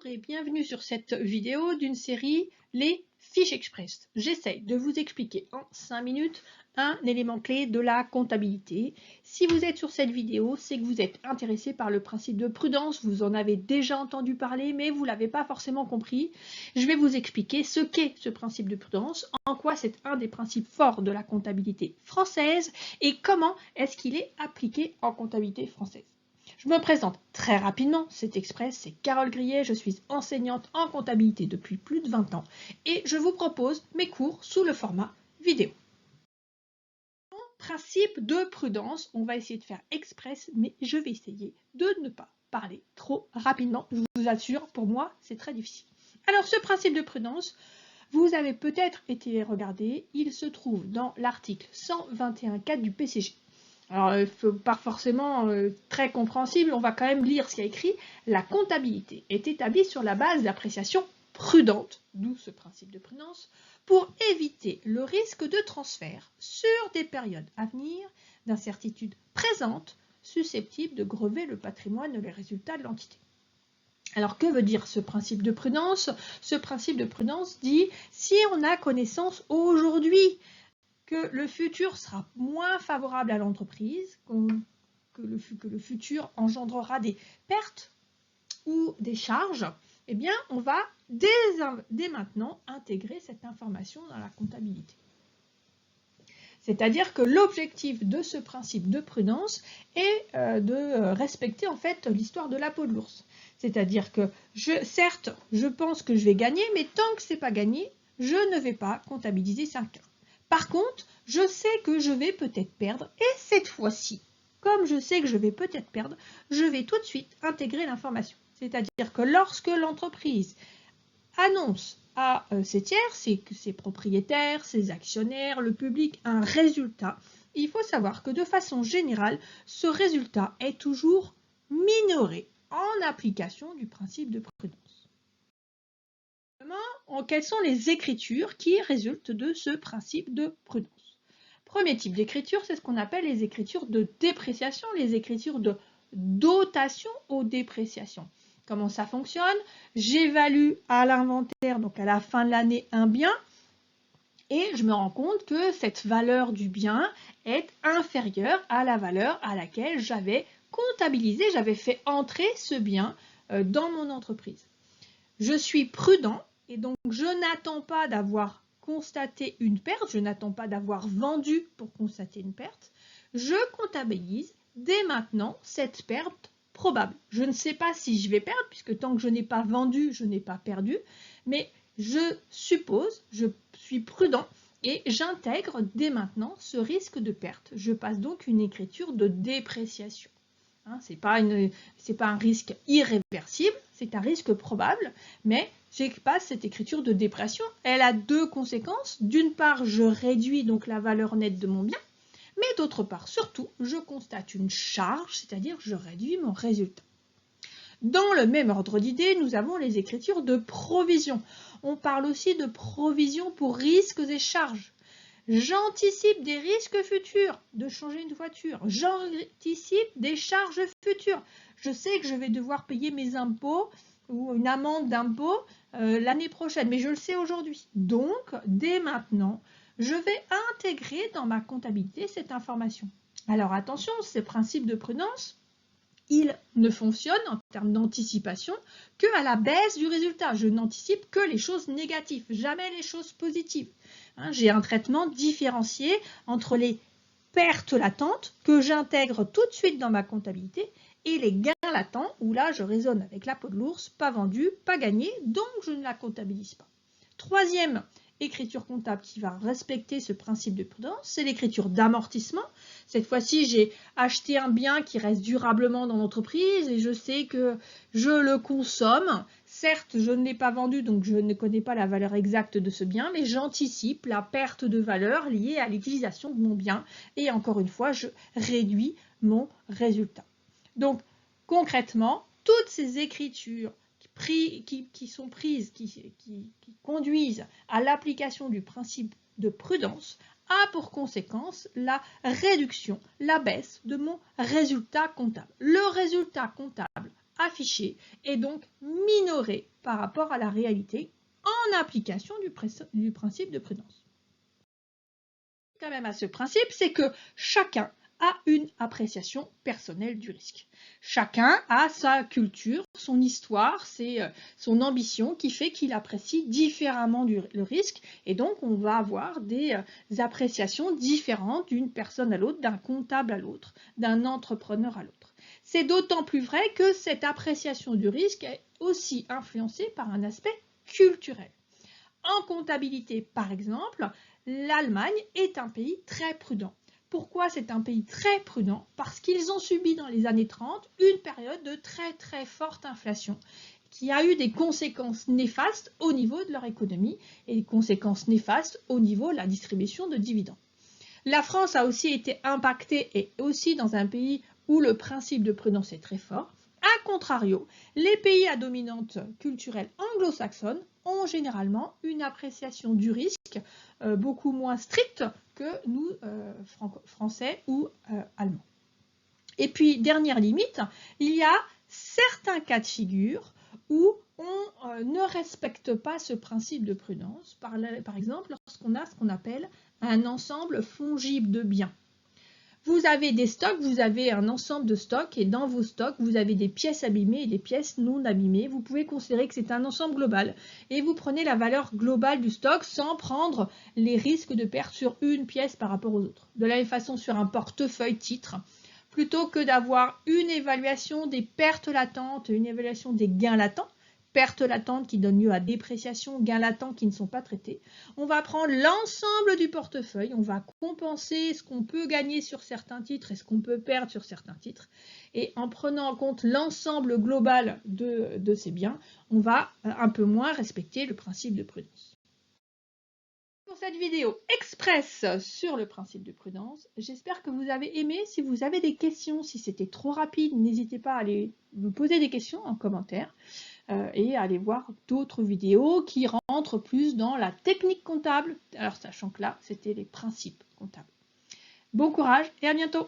Bonjour et bienvenue sur cette vidéo d'une série Les fiches express. J'essaie de vous expliquer en 5 minutes un élément clé de la comptabilité. Si vous êtes sur cette vidéo, c'est que vous êtes intéressé par le principe de prudence. Vous en avez déjà entendu parler, mais vous ne l'avez pas forcément compris. Je vais vous expliquer ce qu'est ce principe de prudence, en quoi c'est un des principes forts de la comptabilité française et comment est-ce qu'il est appliqué en comptabilité française. Je me présente très rapidement, c'est express, c'est Carole Grillet, je suis enseignante en comptabilité depuis plus de 20 ans et je vous propose mes cours sous le format vidéo. Principe de prudence, on va essayer de faire express, mais je vais essayer de ne pas parler trop rapidement, je vous assure, pour moi c'est très difficile. Alors ce principe de prudence, vous avez peut-être été regardé, il se trouve dans l'article 121.4 du PCG. Alors, pas forcément très compréhensible, on va quand même lire ce qu'il y a écrit. La comptabilité est établie sur la base d'appréciations prudentes, d'où ce principe de prudence, pour éviter le risque de transfert sur des périodes à venir d'incertitudes présentes susceptibles de grever le patrimoine et les résultats de l'entité. Alors, que veut dire ce principe de prudence? Ce principe de prudence dit, si on a connaissance aujourd'hui que le futur sera moins favorable à l'entreprise, que le futur engendrera des pertes ou des charges, eh bien, on va dès maintenant intégrer cette information dans la comptabilité. C'est-à-dire que l'objectif de ce principe de prudence est de respecter en fait l'histoire de la peau de l'ours. C'est-à-dire que certes, je pense que je vais gagner, mais tant que ce n'est pas gagné, je ne vais pas comptabiliser 5 heures. Par contre, je sais que je vais peut-être perdre et cette fois-ci, comme je sais que je vais peut-être perdre, je vais tout de suite intégrer l'information. C'est-à-dire que lorsque l'entreprise annonce à ses tiers, ses propriétaires, ses actionnaires, le public, un résultat, il faut savoir que de façon générale, ce résultat est toujours minoré en application du principe de prudence. Quelles sont les écritures qui résultent de ce principe de prudence? Premier type d'écriture, c'est ce qu'on appelle les écritures de dépréciation, les écritures de dotation aux dépréciations. Comment ça fonctionne? J'évalue à l'inventaire, donc à la fin de l'année, un bien, et je me rends compte que cette valeur du bien est inférieure à la valeur à laquelle j'avais comptabilisé, j'avais fait entrer ce bien dans mon entreprise. Je suis prudent et donc je n'attends pas d'avoir constaté une perte, je n'attends pas d'avoir vendu pour constater une perte. Je comptabilise dès maintenant cette perte probable. Je ne sais pas si je vais perdre puisque tant que je n'ai pas vendu, je n'ai pas perdu, mais je suppose, je suis prudent et j'intègre dès maintenant ce risque de perte. Je passe donc une écriture de dépréciation. Ce n'est pas un risque irréversible, c'est un risque probable, mais je passe cette écriture de dépréciation. Elle a deux conséquences. D'une part, je réduis donc la valeur nette de mon bien, mais d'autre part, surtout, je constate une charge, c'est-à-dire je réduis mon résultat. Dans le même ordre d'idées, nous avons les écritures de provision. On parle aussi de provision pour risques et charges. J'anticipe des risques futurs de changer une voiture. J'anticipe des charges futures. Je sais que je vais devoir payer mes impôts ou une amende d'impôt l'année prochaine, mais je le sais aujourd'hui. Donc, dès maintenant, je vais intégrer dans ma comptabilité cette information. Alors attention, ces principes de prudence, il ne fonctionne en termes d'anticipation qu'à la baisse du résultat. Je n'anticipe que les choses négatives, jamais les choses positives. J'ai un traitement différencié entre les pertes latentes que j'intègre tout de suite dans ma comptabilité et les gains latents où là je raisonne avec la peau de l'ours, pas vendu, pas gagné, donc je ne la comptabilise pas. Troisième écriture comptable qui va respecter ce principe de prudence, c'est l'écriture d'amortissement. Cette fois-ci, j'ai acheté un bien qui reste durablement dans l'entreprise et je sais que je le consomme. Certes, je ne l'ai pas vendu, donc je ne connais pas la valeur exacte de ce bien, mais j'anticipe la perte de valeur liée à l'utilisation de mon bien. Et encore une fois, je réduis mon résultat. Donc, concrètement, toutes ces écritures qui sont prises, qui conduisent à l'application du principe de prudence, a pour conséquence la réduction, la baisse de mon résultat comptable. Le résultat comptable affichée et donc minorée par rapport à la réalité en application du principe de prudence. Quand même à ce principe, c'est que chacun a une appréciation personnelle du risque. Chacun a sa culture, son histoire, son ambition qui fait qu'il apprécie différemment le risque et donc on va avoir des appréciations différentes d'une personne à l'autre, d'un comptable à l'autre, d'un entrepreneur à l'autre. C'est d'autant plus vrai que cette appréciation du risque est aussi influencée par un aspect culturel. En comptabilité, par exemple, l'Allemagne est un pays très prudent. Pourquoi c'est un pays très prudent? Parce qu'ils ont subi dans les années 30 une période de très forte inflation qui a eu des conséquences néfastes au niveau de leur économie et des conséquences néfastes au niveau de la distribution de dividendes. La France a aussi été impactée et aussi dans un pays où le principe de prudence est très fort. A contrario, les pays à dominante culturelle anglo-saxonne ont généralement une appréciation du risque beaucoup moins stricte que nous, Français ou Allemands. Et puis, dernière limite, il y a certains cas de figure où on ne respecte pas ce principe de prudence, par exemple lorsqu'on a ce qu'on appelle un ensemble fongible de biens. Vous avez des stocks, vous avez un ensemble de stocks et dans vos stocks, vous avez des pièces abîmées et des pièces non abîmées. Vous pouvez considérer que c'est un ensemble global et vous prenez la valeur globale du stock sans prendre les risques de perte sur une pièce par rapport aux autres. De la même façon sur un portefeuille titre, plutôt que d'avoir une évaluation des pertes latentes et une évaluation des gains latents, pertes latentes qui donnent lieu à dépréciation, gains latents qui ne sont pas traités. On va prendre l'ensemble du portefeuille, on va compenser ce qu'on peut gagner sur certains titres et ce qu'on peut perdre sur certains titres. Et en prenant en compte l'ensemble global de ces biens, on va un peu moins respecter le principe de prudence. Pour cette vidéo express sur le principe de prudence, j'espère que vous avez aimé. Si vous avez des questions, si c'était trop rapide, n'hésitez pas à aller me poser des questions en commentaire et à aller voir d'autres vidéos qui rentrent plus dans la technique comptable, alors sachant que là, c'était les principes comptables. Bon courage et à bientôt!